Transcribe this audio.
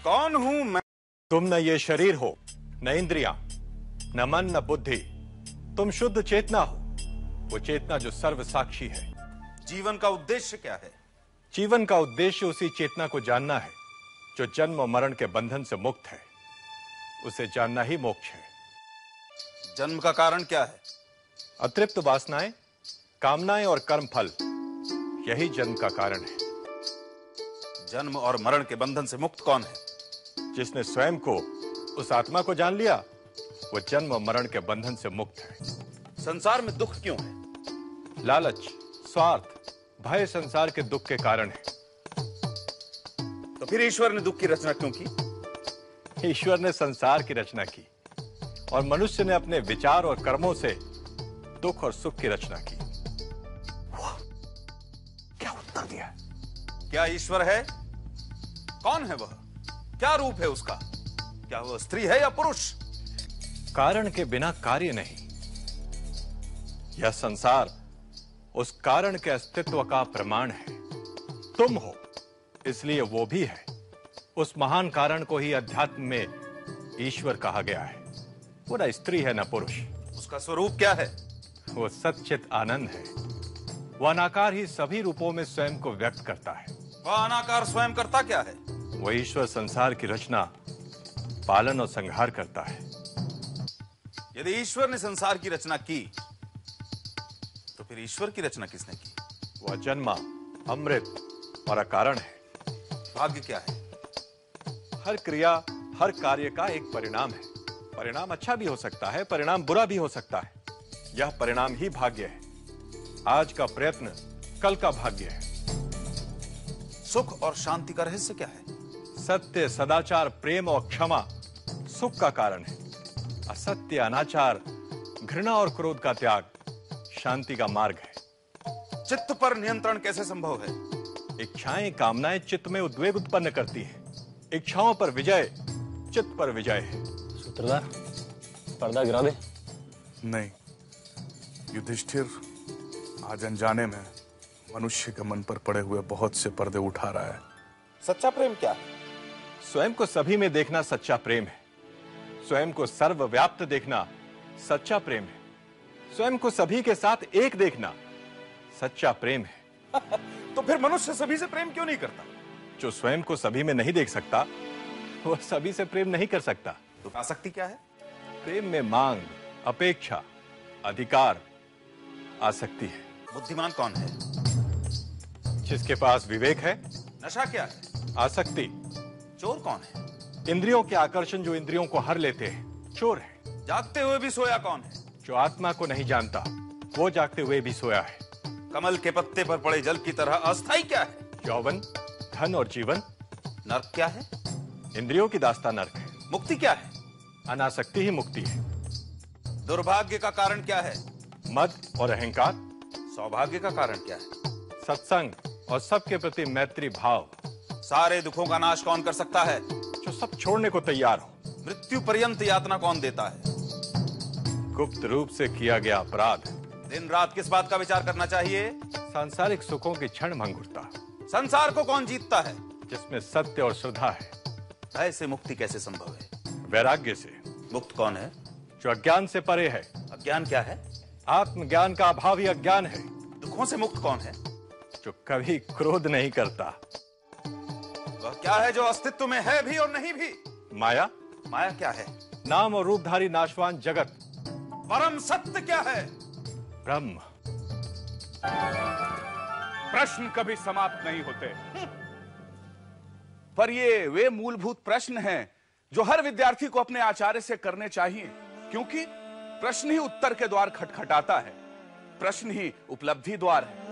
कौन हूं मैं? तुम न ये शरीर हो, न इंद्रियां, न मन, न बुद्धि। तुम शुद्ध चेतना हो, वो चेतना जो सर्व साक्षी है। जीवन का उद्देश्य क्या है? जीवन का उद्देश्य उसी चेतना को जानना है जो जन्म और मरण के बंधन से मुक्त है। उसे जानना ही मोक्ष है। जन्म का कारण क्या है? अतृप्त वासनाएं, कामनाएं और कर्म फल, यही जन्म का कारण है। जन्म और मरण के बंधन से मुक्त कौन है? जिसने स्वयं को, उस आत्मा को जान लिया, वो जन्म और मरण के बंधन से मुक्त है। संसार में दुख क्यों है? लालच, स्वार्थ, भय संसार के दुख के कारण है। तो फिर ईश्वर ने दुख की रचना क्यों की? ईश्वर ने संसार की रचना की और मनुष्य ने अपने विचार और कर्मों से दुख और सुख की रचना की। क्या उत्तर दिया? क्या ईश्वर है? कौन है वह? क्या रूप है उसका? क्या वह स्त्री है या पुरुष? कारण के बिना कार्य नहीं। यह संसार उस कारण के अस्तित्व का प्रमाण है। तुम हो, इसलिए वो भी है। उस महान कारण को ही अध्यात्म में ईश्वर कहा गया है। वो न स्त्री है न पुरुष। उसका स्वरूप क्या है? वो सच्चित आनंद है। वह अनाकार ही सभी रूपों में स्वयं को व्यक्त करता है। वह अनाकार स्वयं करता क्या है? वह ईश्वर संसार की रचना, पालन और संहार करता है। यदि ईश्वर ने संसार की रचना की, तो फिर ईश्वर की रचना किसने की? वह जन्मा, अमृत और अकारण है। भाग्य क्या है? हर क्रिया, हर कार्य का एक परिणाम है। परिणाम अच्छा भी हो सकता है, परिणाम बुरा भी हो सकता है। यह परिणाम ही भाग्य है। आज का प्रयत्न कल का भाग्य है। सुख और शांति का रहस्य क्या है? सत्य, सदाचार, प्रेम और क्षमा सुख का कारण है। असत्य, अनाचार, घृणा और क्रोध का त्याग शांति का मार्ग है। चित्त पर नियंत्रण कैसे संभव है? इच्छाएं, कामनाएं चित्त में उद्वेग उत्पन्न करती हैं। इच्छाओं पर विजय चित्त पर विजय है। सूत्रधार, पर्दा गिरा दे। नहीं, युधिष्ठिर आज अनजाने में मनुष्य के मन पर पड़े हुए बहुत से पर्दे उठा रहा है। सच्चा प्रेम क्या है? स्वयं को सभी में देखना सच्चा प्रेम है। स्वयं को सर्वव्याप्त देखना सच्चा प्रेम है। स्वयं को सभी के साथ एक देखना सच्चा प्रेम है। तो फिर मनुष्य सभी से प्रेम क्यों नहीं करता? जो स्वयं को सभी में नहीं देख सकता, वह सभी से प्रेम नहीं कर सकता। तो आसक्ति क्या है? प्रेम में मांग, अपेक्षा, अधिकार, आसक्ति है। बुद्धिमान कौन है? जिसके पास विवेक है। नशा क्या है? आसक्ति। चोर कौन है? इंद्रियों के आकर्षण जो इंद्रियों को हर लेते हैं, चोर है। जागते हुए भी सोया कौन है? जो आत्मा को नहीं जानता, वो जागते हुए भी सोया है। कमल के पत्ते पर पड़े जल की तरह अस्थाई क्या है? यौवन, धन और जीवन। नर्क क्या है? इंद्रियों की दास्ता नर्क है। मुक्ति क्या है? अनासक्ति ही मुक्ति है। दुर्भाग्य का कारण क्या है? मद और अहंकार। सौभाग्य का कारण क्या है? सत्संग और सबके प्रति मैत्री भाव। सारे दुखों का नाश कौन कर सकता है? जो सब छोड़ने को तैयार हो। मृत्यु पर्यंत यातना कौन देता है? गुप्त रूप से किया गया अपराध। दिन रात किस बात का विचार करना चाहिए? सांसारिक सुखों की क्षण भंगुरता। संसार को कौन जीतता है? जिसमें सत्य और श्रद्धा है। भय से मुक्ति कैसे संभव है? वैराग्य से। मुक्त कौन है? जो अज्ञान से परे है। अज्ञान क्या है? आत्मज्ञान का अभाव ही अज्ञान है। दुखों से मुक्त कौन है? जो कभी क्रोध नहीं करता। वह क्या है जो अस्तित्व में है भी और नहीं भी? माया। माया क्या है? नाम और रूपधारी नाशवान जगत। परम सत्य क्या है? ब्रह्म। प्रश्न कभी समाप्त नहीं होते, पर ये वे मूलभूत प्रश्न हैं जो हर विद्यार्थी को अपने आचार्य से करने चाहिए, क्योंकि प्रश्न ही उत्तर के द्वार खटखटाता है। प्रश्न ही उपलब्धि द्वार है।